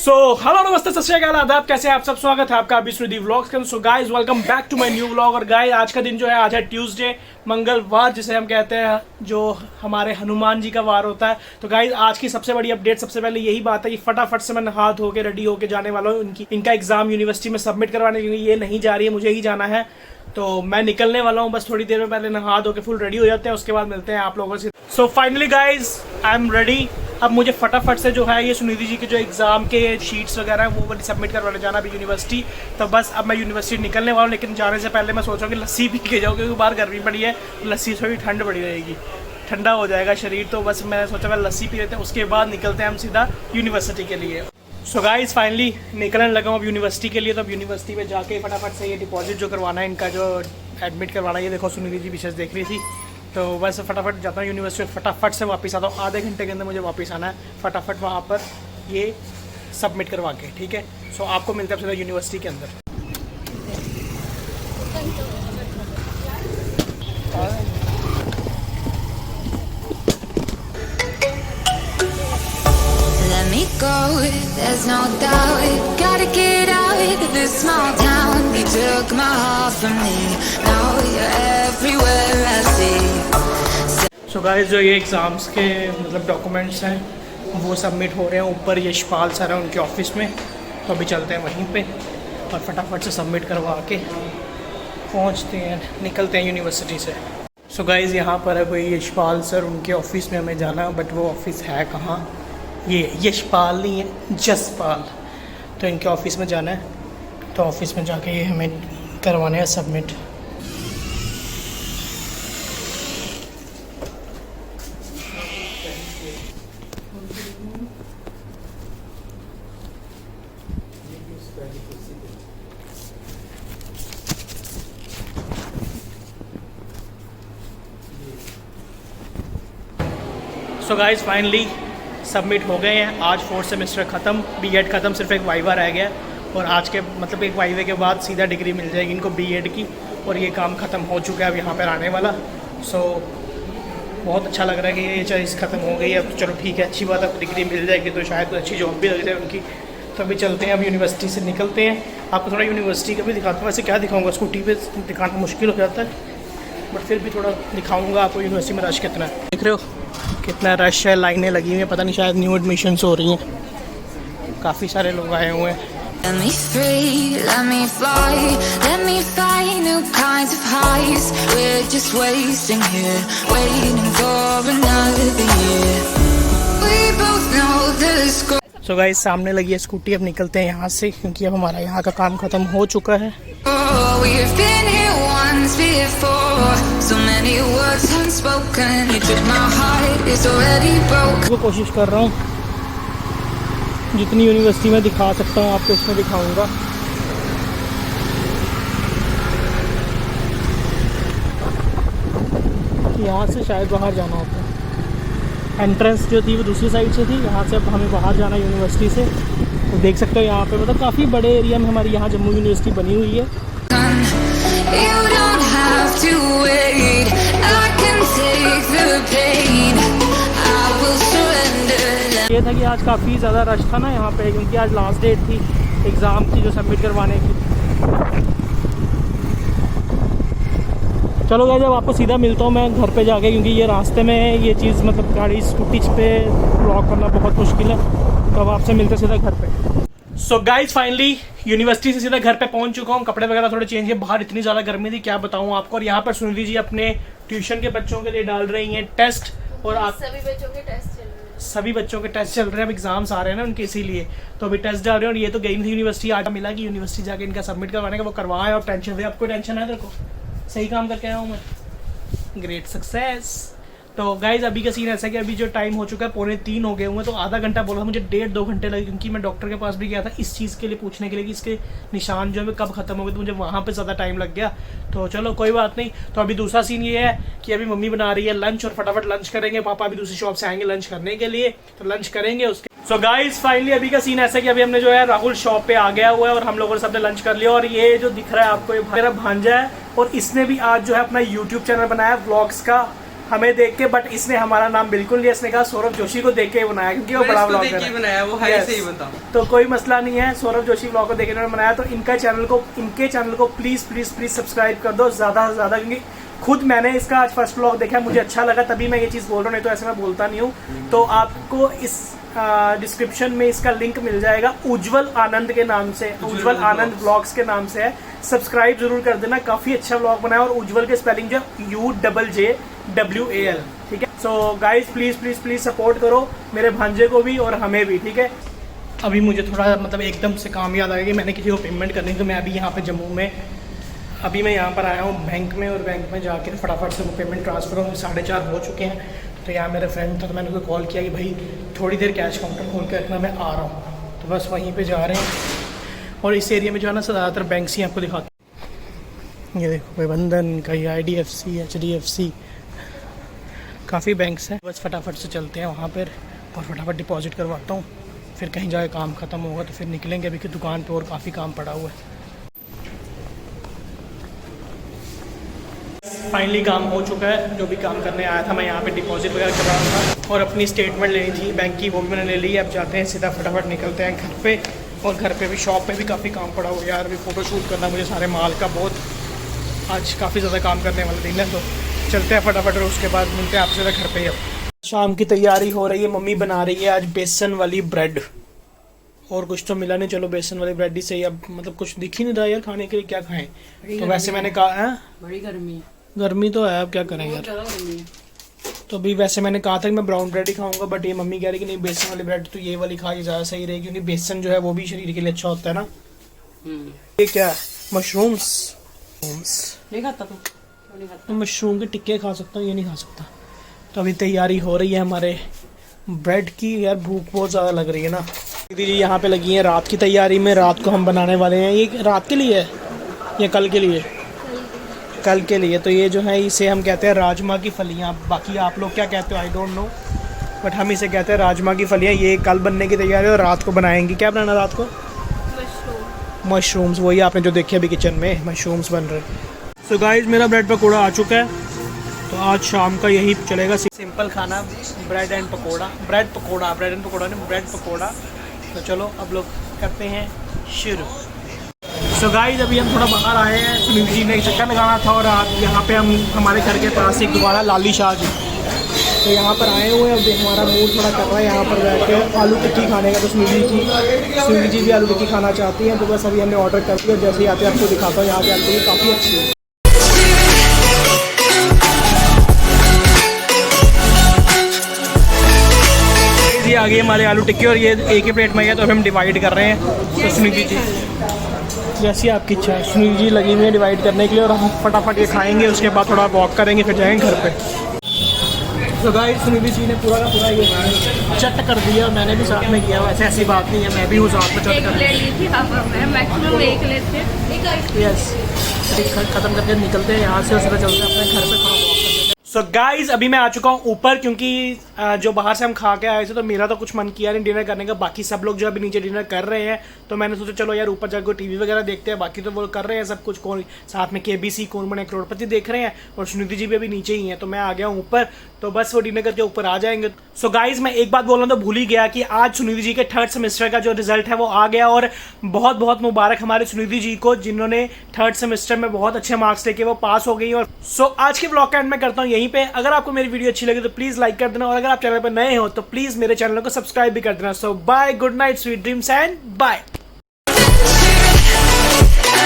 Hello नमस्ते सत श्री अकाल आदाब, कैसे हैं आप सब। स्वागत है आपका अभी व्लॉग्स के। So guys welcome back to my new vlog. और गाइस आज का दिन जो है, आज है ट्यूसडे, मंगलवार जिसे हम कहते हैं, जो हमारे हनुमान जी का वार होता है। तो गाइस आज की सबसे बड़ी अपडेट, सबसे पहले यही बात है कि फटाफट से मैं नहा धो के रेडी होके जाने वाला हूँ इनका एग्जाम यूनिवर्सिटी में सबमिट करवाने, क्योंकि ये नहीं जा रही है, मुझे ही जाना है। तो मैं निकलने वाला हूँ, बस थोड़ी देर में पहले नहा धो के फुल रेडी हो जाते हैं, उसके बाद मिलते हैं आप लोगों से। So finally guys I am ready. अब मुझे फटाफट से जो है ये सुनिधि जी के जो एग्ज़ाम के शीट्स वगैरह हैं वो सबमिट करवाने जाना भी यूनिवर्सिटी। तो बस अब मैं यूनिवर्सिटी निकलने वाला हूँ, लेकिन जाने से पहले मैं सोच रहा हूँ कि लस्सी पी के जाऊँ, क्योंकि बाहर गर्मी पड़ी है, लस्सी से भी ठंड पड़ी रहेगी, ठंडा हो जाएगा शरीर। तो बस मैंने सोचा मैं लस्सी पी लेते हैं, उसके बाद निकलते हैं हम सीधा यूनिवर्सिटी के लिए। सो गाइस फाइनली निकलने लगा हूँ अब यूनिवर्सिटी के लिए। तो अब यूनिवर्सिटी में जाके फटाफट से ये डिपॉजिट जो करवाना है, इनका जो एडमिट करवाना है, ये देखो सुनिधि जी विशेष देख रही थी। तो बस फटाफट जाता हूँ यूनिवर्सिटी, फटाफट से वापस आता हूँ। आधे घंटे के अंदर मुझे वापस आना है, फटाफट वहाँ पर ये सबमिट करवा के, ठीक है। सो आपको मिलता है सीधा यूनिवर्सिटी के अंदर। Go, there's no doubt, gotta get out of this small town. You took my heart from me, now you're everywhere I see. So guys जो ये एग्ज़ाम्स के मतलब डॉक्यूमेंट्स हैं वो सबमिट हो रहे हैं ऊपर यशपाल सर हैं उनके ऑफिस में। तो अभी चलते हैं वहीं पे और फटाफट से सबमिट करवा के पहुंचते हैं, निकलते हैं यूनिवर्सिटी से। सो गाइज़ यहाँ पर है कोई यशपाल सर, उनके ऑफिस में हमें जाना है, बट वो ऑफिस है कहाँ, ये यशपाल नहीं है जसपाल। तो इनके ऑफिस में जाना है, तो ऑफिस में जाके ये हमें करवाने हैं submit. So guys finally submit हो गए हैं। आज 4th सेमेस्टर ख़त्म, बीएड ख़त्म, सिर्फ एक वाइवा रह गया। और आज के मतलब एक वाइवे के बाद सीधा डिग्री मिल जाएगी इनको बीएड की, और ये काम ख़त्म हो चुका है अब यहाँ पर आने वाला। सो बहुत अच्छा लग रहा है कि ये चीज़ ख़त्म हो गई है। अब चलो ठीक है, अच्छी बात है, डिग्री मिल जाएगी तो शायद कोई अच्छी जॉब भी लग जाए उनकी। तो अभी चलते हैं, अब यूनिवर्सिटी से निकलते हैं। आपको थोड़ा यूनिवर्सिटी का भी दिखाता हूँ। वैसे क्या दिखाऊँगा, स्कूटी पर दिखाना मुश्किल हो जाता है, बट फिर भी थोड़ा दिखाऊँगा आपको यूनिवर्सिटी में रश कितना है। देख रहे हो कितना रश है, लाइनें लगी हुई हैं, पता नहीं शायद न्यू एडमिशन्स हो रही हैं, काफ़ी सारे लोग आए हुए हैं। Let me free, let me fly, let me find new kinds of highs. We're just wasting here, waiting for another year. We both know the score. So guys सामने लगी है स्कूटी, अब निकलते हैं यहाँ से, क्योंकि अब हमारा यहाँ का काम ख़त्म हो चुका है। We've been here once before, so many words unspoken. You took my heart, it's already broken. वो कोशिश कर रहा हूँ जितनी यूनिवर्सिटी में दिखा सकता हूँ आपको इसमें दिखाऊंगा। यहाँ से शायद बाहर जाना होता है, एंट्रेंस जो थी वो दूसरी साइड से थी, यहाँ से अब हमें बाहर जाना यूनिवर्सिटी से। तो देख सकते हो यहाँ पे मतलब काफ़ी बड़े एरिया में हमारी यहाँ जम्मू यूनिवर्सिटी बनी हुई है। You don't have to wait, I can take the pain, I will surrender. ये था कि आज काफ़ी ज़्यादा रश था ना यहाँ पे, क्योंकि आज लास्ट डेट थी एग्ज़ाम की जो सबमिट करवाने की। चलो गाइस अब आपको सीधा मिलता हूँ मैं घर पे जाके, क्योंकि ये रास्ते में ये चीज़ मतलब गाड़ी स्कूटी पे ब्लॉक करना बहुत मुश्किल है। तो अब आपसे मिलते सीधा घर पे। सो गाइज फाइनली यूनिवर्सिटी से सीधा घर पे पहुंच चुका हूँ। कपड़े वगैरह थोड़े चेंज है, बाहर इतनी ज़्यादा गर्मी थी क्या बताऊँ आपको। और यहाँ पर सुनिधि जी अपने ट्यूशन के बच्चों के लिए डाल रही हैं टेस्ट, और आप सभी बच्चों के टेस्ट चल रहे हैं। सभी बच्चों के टेस्ट चल रहे हैं, अब एग्जाम्स आ रहे हैं ना उनके, इसीलिए तो अभी टेस्ट डाल रहे हैं। और ये तो गई थी यूनिवर्सिटी, आज मिला कि यूनिवर्सिटी जाके इनका सबमिट करवाने का, वो करवाएं। और टेंशन हुई, आपको टेंशन है, देखो सही काम करके आया हूँ मैं, ग्रेट सक्सेस। तो गाइज अभी का सीन ऐसा है कि अभी जो टाइम हो चुका है 2:45 हो गए हुए हैं। तो आधा घंटा बोला, मुझे 1.5-2 घंटे लगे, क्योंकि मैं डॉक्टर के पास भी गया था इस चीज़ के लिए पूछने के लिए कि इसके निशान जो है कब खत्म हो गए, तो मुझे वहाँ पे ज़्यादा टाइम लग गया। तो चलो कोई बात नहीं। तो अभी दूसरा सीन ये है कि अभी मम्मी बना रही है लंच, और फटाफट लंच करेंगे। पापा अभी दूसरी शॉप से आएंगे लंच करने के लिए, तो लंच करेंगे उसके। सो गाइज फाइनली अभी का सीन ऐसा है कि अभी हमने जो है राहुल शॉप पे आ गया हुआ है, और हम लोगों ने सबने लंच कर लिया। और ये जो दिख रहा है आपको, ये मेरा भांजा है, और इसने भी आज जो है अपना यूट्यूब चैनल बनाया व्लॉग्स का। हमें देख के, बट इसने हमारा नाम बिल्कुल नहीं, इसने कहा सौरभ जोशी को देख के ही बनाया क्योंकि वो बड़ा व्लॉगर है। बनाया वो है Yes. सही बता। तो कोई मसला नहीं है, सौरभ जोशी व्लॉग को देख के इन्होंने बनाया, तो इनके चैनल को प्लीज प्लीज प्लीज सब्सक्राइब कर दो ज़्यादा से ज़्यादा, क्योंकि खुद मैंने इसका आज फर्स्ट व्लॉग देखा, मुझे अच्छा लगा तभी मैं ये चीज़ बोल रहा हूँ, नहीं तो ऐसे मैं बोलता नहीं हूँ। तो आपको इस डिस्क्रिप्शन में इसका लिंक मिल जाएगा, उज्जवल आनंद के नाम से, उज्जवल आनंद व्लॉग्स के नाम से है। सब्सक्राइब जरूर कर देना, काफ़ी अच्छा व्लॉग बनाया, और उज्जवल के स्पेलिंग जो UJJWAL, ठीक है। So guys please please please support करो मेरे भांजे को भी और हमें भी, ठीक है। अभी मुझे थोड़ा मतलब एकदम से काम याद आ गया कि मैंने किसी को पेमेंट करनी, तो मैं अभी यहाँ पे जम्मू में, अभी मैं यहाँ पर आया हूँ बैंक में, और बैंक में जाके फटाफट से वो पेमेंट ट्रांसफ़र हो, 4:30 हो चुके हैं। तो यहाँ मेरा फ्रेंड था, तो मैंने उसको कॉल किया कि भाई थोड़ी देर कैश काउंटर खोल के रखना, मैं आ रहा हूँ। तो बस वहीं पे जा रहे हैं, और इस एरिया में जो है ना ज़्यादातर बैंक्स ही आपको दिखाते हैं। ये देखो कोई बंधन, कहीं IDFC, HDFC, काफ़ी बैंक्स हैं। बस फटाफट से चलते हैं वहाँ पर और फटाफट डिपॉजिट करवाता हूँ, फिर कहीं जाके काम ख़त्म होगा तो फिर निकलेंगे। अभी की दुकान पे और काफ़ी काम पड़ा हुआ है। फाइनली काम हो चुका है, जो भी काम करने आया था मैं यहाँ पे डिपॉजिट वगैरह कर रहा था और अपनी स्टेटमेंट लेनी थी बैंक की, वो भी मैंने ले ली है। अब जाते हैं सीधा फटाफट निकलते हैं घर पे, और घर पे भी शॉप पे भी काफ़ी काम पड़ा हुआ है यार। अभी फ़ोटो शूट करना मुझे सारे माल का, बहुत आज काफ़ी ज़्यादा काम करने वाला दिन है। तो चलते हैं फटाफट, और उसके बाद मिलते हैं आपसे घर पे ही। अब शाम की तैयारी हो रही है, मम्मी बना रही है आज बेसन वाली ब्रेड, और कुछ तो मिला नहीं, चलो बेसन वाली ब्रेड ही सही। अब मतलब कुछ दिख ही नहीं रहा यार खाने के लिए, क्या खाएं। तो वैसे मैंने कहा है बड़ी गर्मी गर्मी तो है, अब क्या करें यार। तो अभी वैसे मैंने कहा था कि मैं ब्राउन ब्रेड ही खाऊंगा, बट ये मम्मी कह रही कि नहीं बेसन वाली ब्रेड तो ये वाली खा, ये ज़्यादा सही रहेगी, क्योंकि बेसन जो है वो भी शरीर के लिए अच्छा होता है ना। ये क्या है, मशरूम्स नहीं खाता तू? नहीं खाता। मशरूम के टिक्के खा सकता हूँ, ये नहीं खा सकता। तो अभी तैयारी हो रही है हमारे ब्रेड की। यार भूख बहुत ज़्यादा लग रही है ना। दीदी जी यहाँ पे लगी हैं रात की तैयारी में, रात को हम बनाने वाले हैं। ये रात के लिए है या कल के लिए? कल के लिए। तो ये जो है इसे हम कहते हैं राजमा की फलियाँ, बाकी आप लोग क्या कहते हो आई डोंट नो, बट हम इसे कहते हैं राजमा की फलियाँ। ये कल बनने की तैयारी है और रात को बनाएंगे। क्या बनाना रात को? मशरूम्स, वही आपने जो देखे अभी किचन में मशरूम्स बन रहे हैं। सो गाइस मेरा ब्रेड पकौड़ा आ चुका है, तो आज शाम का यही चलेगा, सिंपल खाना, bread and pakora. Bread and pakora नहीं, ब्रेड पकौड़ा। तो चलो अब लोग करते हैं शुरू। सो गाइस अभी हम थोड़ा बाहर आए हैं, सुनील जी ने एक चक्कर लगाना था, और आज यहाँ पे हम हमारे घर के पास एक दुकान है लाली शाह जी, तो यहाँ पर आए हुए हैं। अब हमारा मूड थोड़ा कर रहा है यहाँ पर बैठ के आलू टिक्की खाने का। तो सुनील जी भी आलू टिक्की खाना चाहती हैं, तो बस अभी हमने ऑर्डर कर दिया। जैसे ही आते हैं आपको दिखाता हूँ, यहाँ की आलू टिक्की काफ़ी अच्छी है। ये आ गई हमारे आलू टिक्की, और ये एक ही प्लेट में है, तो अभी हम डिवाइड कर रहे हैं। तो सुनील जी जैसी आपकी इच्छा है, सुनील जी लगी हुई है डिवाइड करने के लिए, और हम फटाफट ये खाएंगे, उसके बाद थोड़ा वॉक करेंगे, फिर जाएंगे घर पे। तो गाइस सुनील जी ने पूरा का पूरा ये चट कर दिया, मैंने भी साथ में किया। वैसे ऐसी बात नहीं है, मैं भी हूँ साथ में चट कर यस। ख़त्म करके निकलते हैं यहाँ से, उसके चलते हैं अपने घर पे, थोड़ा वॉक करते हैं। सो गाइज अभी मैं आ चुका हूँ ऊपर, क्योंकि जो बाहर से हम खा के आए थे, तो मेरा तो कुछ मन किया नहीं डिनर करने का। बाकी सब लोग जो अभी नीचे डिनर कर रहे हैं, तो मैंने सोचा चलो यार ऊपर जाकर टीवी वगैरह देखते हैं। बाकी तो वो कर रहे हैं सब कुछ, कौन साथ में KBC कौन बने करोड़पति देख रहे हैं, और सुनीति जी भी अभी नीचे ही हैं। तो मैं आ गया हूँ ऊपर, तो बस वो डिनर करके ऊपर आ जाएंगे। सो गाइज मैं एक बात बोलना तो भूल ही गया कि आज सुनीति जी के 3rd सेमेस्टर का जो रिजल्ट है वो आ गया, और बहुत बहुत मुबारक हमारे सुनीति जी को, जिन्होंने 3rd सेमेस्टर में बहुत अच्छे मार्क्स लेके वो पास हो गई। और सो आज के ब्लॉग का एंड मैं करता हूँ यहीं पे। अगर आपको मेरी वीडियो अच्छी लगी तो प्लीज लाइक कर देना, और अगर आप चैनल पर नए हो तो प्लीज मेरे चैनल को सब्सक्राइब भी कर देना। So bye, good night, sweet dreams and bye.